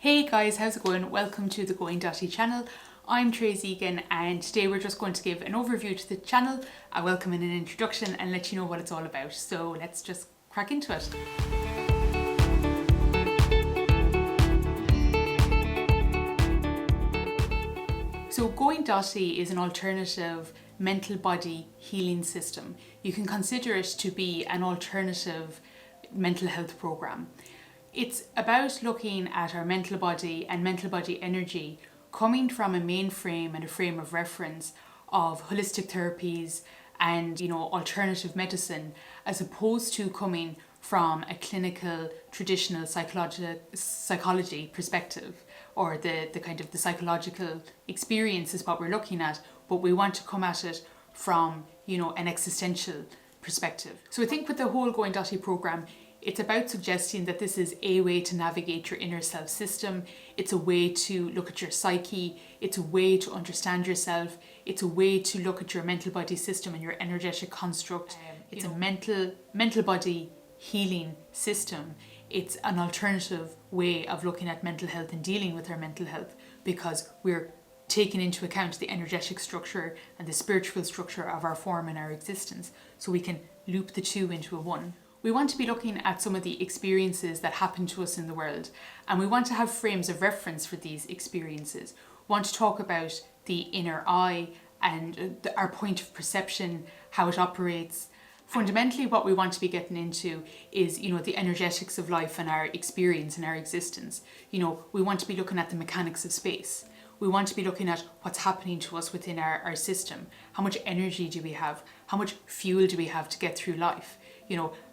Hey guys, how's it going? Welcome to the Going Dotty channel. I'm Therese Egan and today we're just going to give an overview to the channel, a welcome and an introduction and let you know what it's all about. So let's just crack into it. So Going Dotty is an alternative mental body healing system. You can consider it to be an alternative mental health program. It's about looking at our mental body and mental body energy coming from a mainframe and a frame of reference of holistic therapies and alternative medicine, as opposed to coming from a clinical traditional psychology perspective, or the kind of the psychological experience is what we're looking at, but we want to come at it from an existential perspective. So I think with the whole Going Dotty program, it's about suggesting that this is a way to navigate your inner self system. It's a way to look at your psyche. It's a way to understand yourself. It's a way to look at your mental body system and your energetic construct. It's a mental body healing system. It's an alternative way of looking at mental health and dealing with our mental health, because we're taking into account the energetic structure and the spiritual structure of our form and our existence, so we can loop the two into a one. We want to be looking at some of the experiences that happen to us in the world, and we want to have frames of reference for these experiences. We want to talk about the inner eye and our point of perception, how it operates. Fundamentally, what we want to be getting into is, the energetics of life and our experience and our existence. We want to be looking at the mechanics of space. We want to be looking at what's happening to us within our system. How much energy do we have? How much fuel do we have to get through life?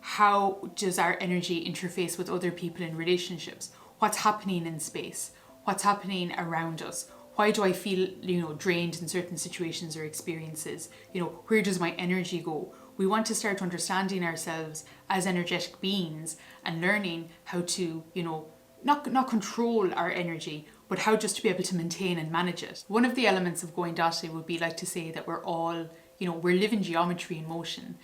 How does our energy interface with other people in relationships? What's happening in space? What's happening around us? Why do I feel, drained in certain situations or experiences? Where does my energy go? We want to start understanding ourselves as energetic beings and learning how to, not control our energy, but how just to be able to maintain and manage it. One of the elements of Going Dotty would be like to say that we're all, we're living geometry in motion.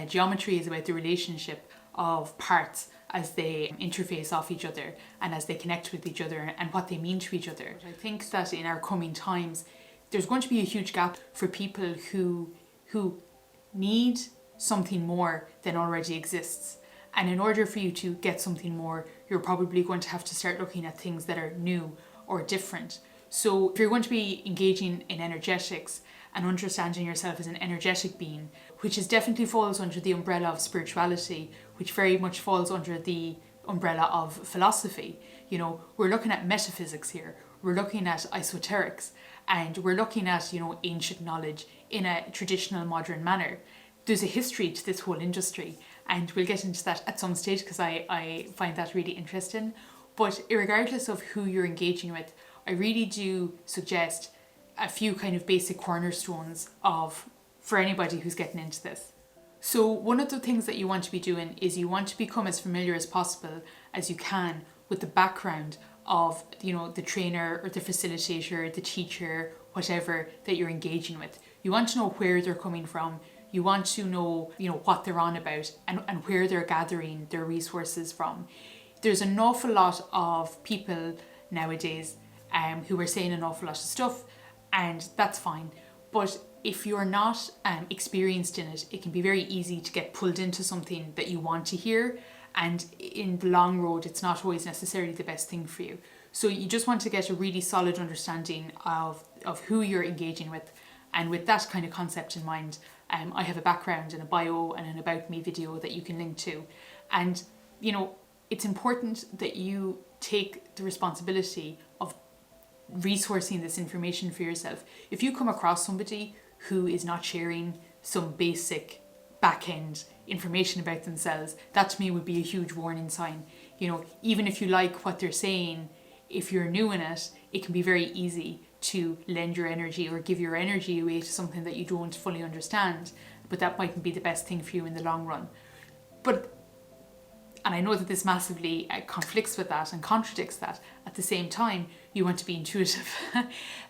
Geometry is about the relationship of parts as they interface off each other and as they connect with each other and what they mean to each other. I think that in our coming times, there's going to be a huge gap for people who need something more than already exists. And in order for you to get something more, you're probably going to have to start looking at things that are new or different. So if you're going to be engaging in energetics and understanding yourself as an energetic being, which definitely falls under the umbrella of spirituality, which very much falls under the umbrella of philosophy. We're looking at metaphysics here. We're looking at esoterics, and we're looking at, ancient knowledge in a traditional modern manner. There's a history to this whole industry, and we'll get into that at some stage because I find that really interesting. But regardless of who you're engaging with, I really do suggest a few kind of basic cornerstones for anybody who's getting into this. So one of the things that you want to be doing is you want to become as familiar as possible as you can with the background of, the trainer or the facilitator, the teacher, whatever that you're engaging with. You want to know where they're coming from. You want to know, what they're on about and where they're gathering their resources from. There's an awful lot of people nowadays who are saying an awful lot of stuff, and that's fine. But if you're not experienced in it, it can be very easy to get pulled into something that you want to hear, and in the long road, it's not always necessarily the best thing for you. So you just want to get a really solid understanding of who you're engaging with, and with that kind of concept in mind, I have a background and a bio and an about me video that you can link to. And, it's important that you take the responsibility of resourcing this information for yourself. If you come across somebody who is not sharing some basic back-end information about themselves, that to me would be a huge warning sign. Even if you like what they're saying, if you're new in it, it can be very easy to lend your energy or give your energy away to something that you don't fully understand, but that mightn't be the best thing for you in the long run. And I know that this massively conflicts with that and contradicts that. At the same time, you want to be intuitive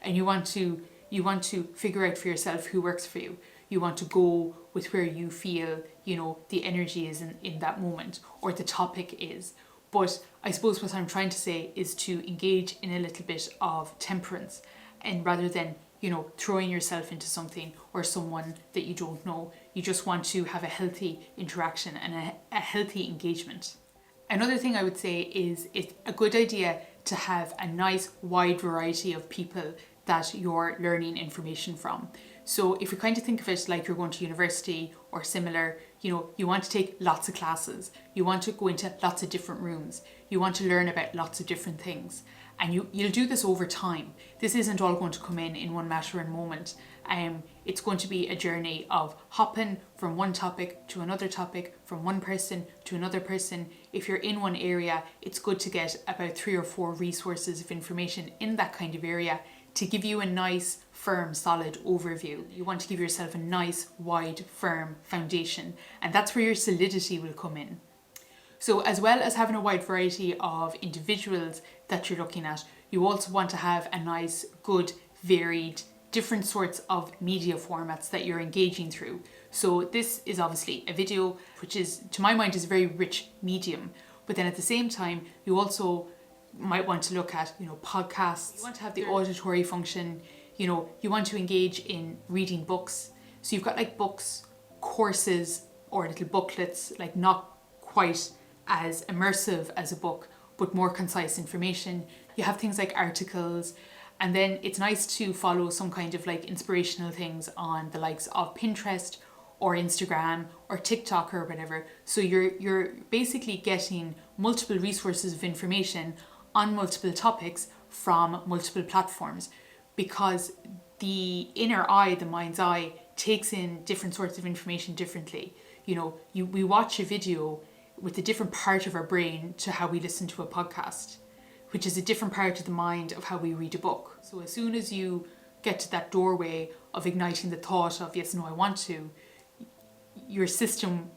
and you want to figure out for yourself who works for you. You want to go with where you feel, the energy is in that moment, or the topic is. But I suppose what I'm trying to say is to engage in a little bit of temperance, and rather than, you know, throwing yourself into something or someone that you don't know, you just want to have a healthy interaction and a healthy engagement. Another thing I would say is it's a good idea to have a nice wide variety of people that you're learning information from. So if you kind of think of it like you're going to university or similar, you know, you want to take lots of classes, you want to go into lots of different rooms, you want to learn about lots of different things. And you'll do this over time. This isn't all going to come in one matter and moment. It's going to be a journey of hopping from one topic to another topic, from one person to another person. If you're in one area, it's good to get about 3 or 4 resources of information in that kind of area to give you a nice, firm, solid overview. You want to give yourself a nice, wide, firm foundation, and that's where your solidity will come in. So as well as having a wide variety of individuals that you're looking at, you also want to have a nice, good, varied, different sorts of media formats that you're engaging through. So this is obviously a video, which is, to my mind, is a very rich medium. But then at the same time, you also might want to look at, you know, podcasts. You want to have the auditory function, you know, you want to engage in reading books. So you've got like books, courses, or little booklets, like not quite as immersive as a book, but more concise information. You have things like articles, and then it's nice to follow some kind of like inspirational things on the likes of Pinterest or Instagram or TikTok or whatever. So you're basically getting multiple resources of information on multiple topics from multiple platforms, because the inner eye, the mind's eye, takes in different sorts of information differently. You know, we watch a video with a different part of our brain to how we listen to a podcast, which is a different part of the mind of how we read a book. So as soon as you get to that doorway of igniting the thought of, yes, no, I want to, your system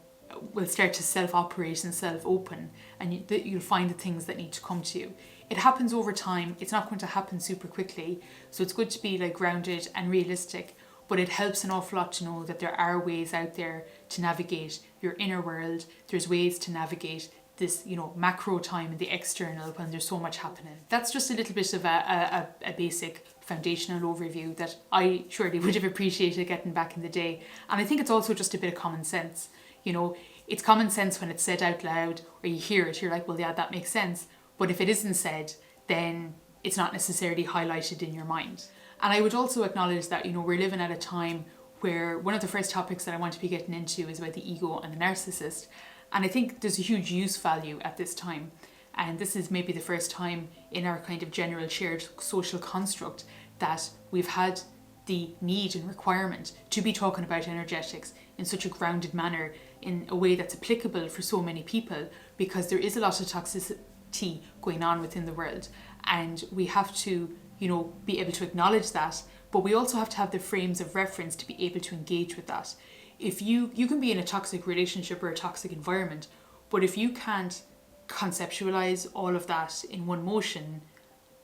will start to self-operate and self-open, and you'll find the things that need to come to you. It happens over time. It's not going to happen super quickly. So it's good to be like grounded and realistic, but it helps an awful lot to know that there are ways out there to navigate your inner world. There's ways to navigate this, you know, macro time and the external when there's so much happening. That's just a little bit of a basic foundational overview that I surely would have appreciated getting back in the day. And I think it's also just a bit of common sense. You know, it's common sense when it's said out loud or you hear it, you're like, well, yeah, that makes sense. But if it isn't said, then it's not necessarily highlighted in your mind. And I would also acknowledge that, you know, we're living at a time where one of the first topics that I want to be getting into is about the ego and the narcissist. And I think there's a huge use value at this time. And this is maybe the first time in our kind of general shared social construct that we've had the need and requirement to be talking about energetics in such a grounded manner, in a way that's applicable for so many people, because there is a lot of toxicity going on within the world. And we have to, you know, be able to acknowledge that, but we also have to have the frames of reference to be able to engage with that. If you can be in a toxic relationship or a toxic environment, but if you can't conceptualize all of that in one motion,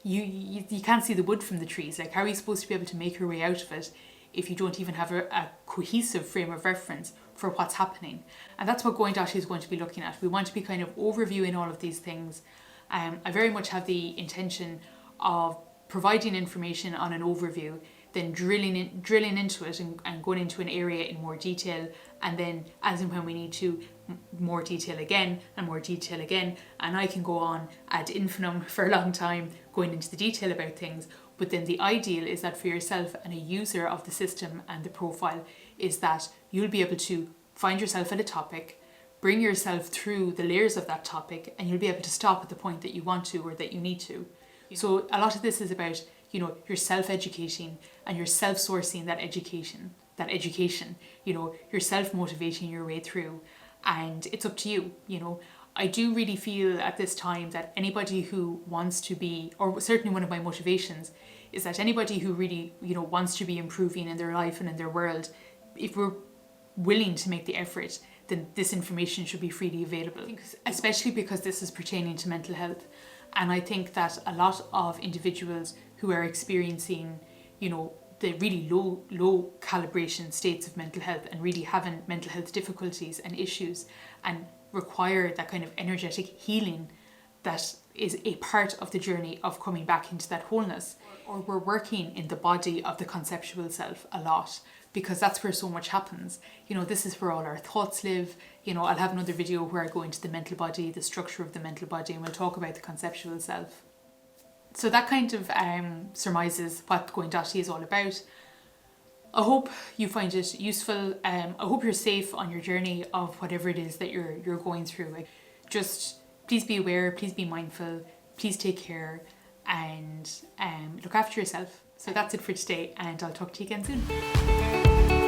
you can't see the wood from the trees. Like, how are you supposed to be able to make your way out of it if you don't even have a cohesive frame of reference for what's happening? And that's what Going Dotty is going to be looking at. We want to be kind of overviewing all of these things. I very much have the intention of providing information on an overview, then drilling into it and going into an area in more detail, and then as and when we need to, more detail again and more detail again. And I can go on ad infinitum for a long time going into the detail about things, but then the ideal is that for yourself and a user of the system and the profile is that you'll be able to find yourself at a topic, bring yourself through the layers of that topic, and you'll be able to stop at the point that you want to or that you need to. So a lot of this is about, you know, you're self-educating and you're self-sourcing that education, you know, you're self-motivating your way through, and it's up to you. You know, I do really feel at this time that anybody who wants to be, or certainly one of my motivations is that anybody who really, you know, wants to be improving in their life and in their world, if we're willing to make the effort, then this information should be freely available, especially because this is pertaining to mental health. And I think that a lot of individuals who are experiencing, you know, the really low calibration states of mental health and really having mental health difficulties and issues and require that kind of energetic healing that is a part of the journey of coming back into that wholeness. Or we're working in the body of the conceptual self a lot, because that's where so much happens. You know, this is where all our thoughts live. You know, I'll have another video where I go into the mental body, the structure of the mental body, and we'll talk about the conceptual self. So that kind of surmises what Going Dotty is all about. I hope you find it useful. I hope you're safe on your journey of whatever it is that you're going through. Like, just please be aware, please be mindful, please take care, and look after yourself. So that's it for today, and I'll talk to you again soon.